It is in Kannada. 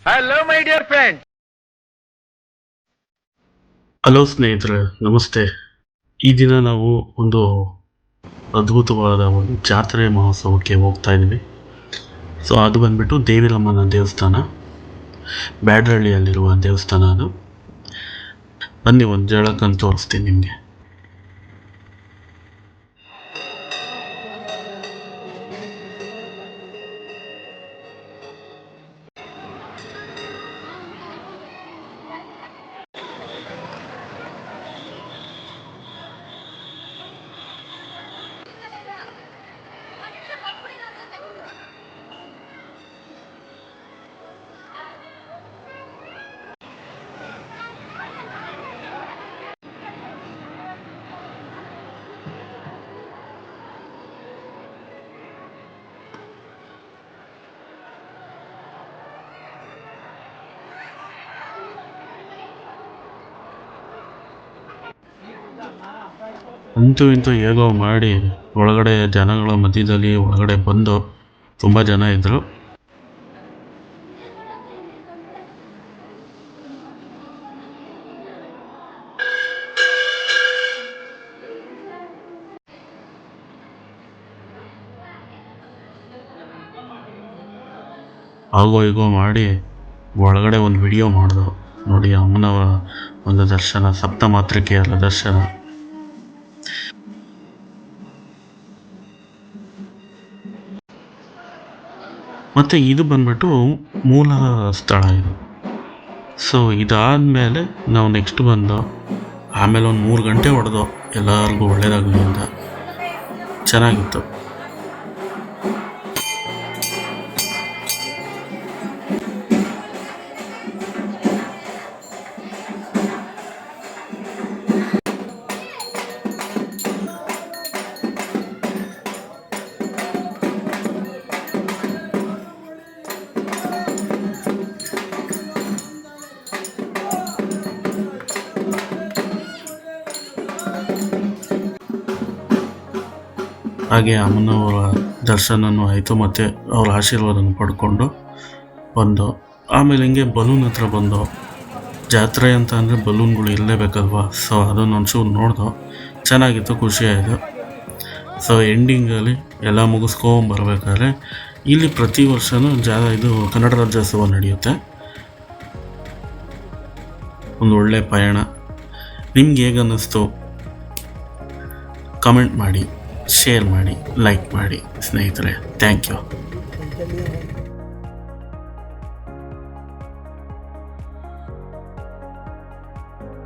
Hello my dear friend. Hello ಸ್ನೇಹಿತರೆ, ನಮಸ್ತೆ. ಈ ದಿನ ನಾವು ಒಂದು ಅದ್ಭುತವಾದ ಒಂದು ಜಾತ್ರೆ ಮಹೋತ್ಸವಕ್ಕೆ ಹೋಗ್ತಾ ಇದ್ದೀವಿ. ಸೊ ಅದು ಬಂದ್ಬಿಟ್ಟು ದೇವಿರಮ್ಮನ ದೇವಸ್ಥಾನ, ಬ್ಯಾಡರಳ್ಳಿಯಲ್ಲಿರುವ ದೇವಸ್ಥಾನ. ಅದು ಬನ್ನಿ ಒಂದು ಜಳಕಂತ ತೋರಿಸ್ತೀನಿ ನಿಮಗೆ. ಅಂತೂ ಇಂತೂ ಹೇಗೋ ಮಾಡಿ ಒಳಗಡೆ ಜನಗಳ ಮಧ್ಯದಲ್ಲಿ ಒಳಗಡೆ ಬಂದು ತುಂಬ ಜನ ಇದ್ದರು. ಆಗೋ ಹೀಗೋ ಮಾಡಿ ಒಳಗಡೆ ಒಂದು ವಿಡಿಯೋ ಮಾಡಿದ್ರು ನೋಡಿ. ಅಮ್ಮನವರ ಒಂದು ದರ್ಶನ, ಸಪ್ತ ಮಾತೃಕೆಯರ ದರ್ಶನ. ಮತ್ತು ಇದು ಬಂದ್ಬಿಟ್ಟು ಮೂಲ ಸ್ಥಳ ಇದು. ಸೊ ಇದಾದಮೇಲೆ ನಾವು ನೆಕ್ಸ್ಟ್ ಬಂದು ಆಮೇಲೆ ಒಂದು 3 ಗಂಟೆ ಹೊಡೆದು ಎಲ್ಲರಿಗೂ ಒಳ್ಳೆಯದಾಗಲಿ ಅಂತ. ಚೆನ್ನಾಗಿತ್ತು. ಹಾಗೆ ಅಮ್ಮನವರ ದರ್ಶನವೂ ಆಯಿತು, ಮತ್ತು ಅವ್ರ ಆಶೀರ್ವಾದನ ಪಡ್ಕೊಂಡು ಬಂದು ಆಮೇಲೆ ಹಿಂಗೆ ಬಲೂನ್ ಹತ್ರ ಬಂದು, ಜಾತ್ರೆ ಅಂತ ಅಂದರೆ ಬಲೂನ್ಗಳು ಇರಲೇಬೇಕಲ್ವ. ಸೊ ಅದನ್ನು ಒಂಚೂರು ನೋಡ್ದು, ಚೆನ್ನಾಗಿತ್ತು, ಖುಷಿಯಾಯಿತು. ಸೊ ಎಂಡಿಂಗಲ್ಲಿ ಎಲ್ಲ ಮುಗಿಸ್ಕೊಂಬರ್ಬೇಕಾದ್ರೆ ಇಲ್ಲಿ ಪ್ರತಿ ವರ್ಷವೂ ಇದು ಕನ್ನಡ ರಾಜ್ಯೋತ್ಸವ ನಡೆಯುತ್ತೆ. ಒಂದು ಒಳ್ಳೆಯ ಪಯಣ. ನಿಮ್ಗೆ ಹೇಗೆ ಅನ್ನಿಸ್ತು ಕಮೆಂಟ್ ಮಾಡಿ, ಶೇರ್ ಮಾಡಿ, ಲೈಕ್ ಮಾಡಿ ಸ್ನೇಹಿತರೆ. Thank you.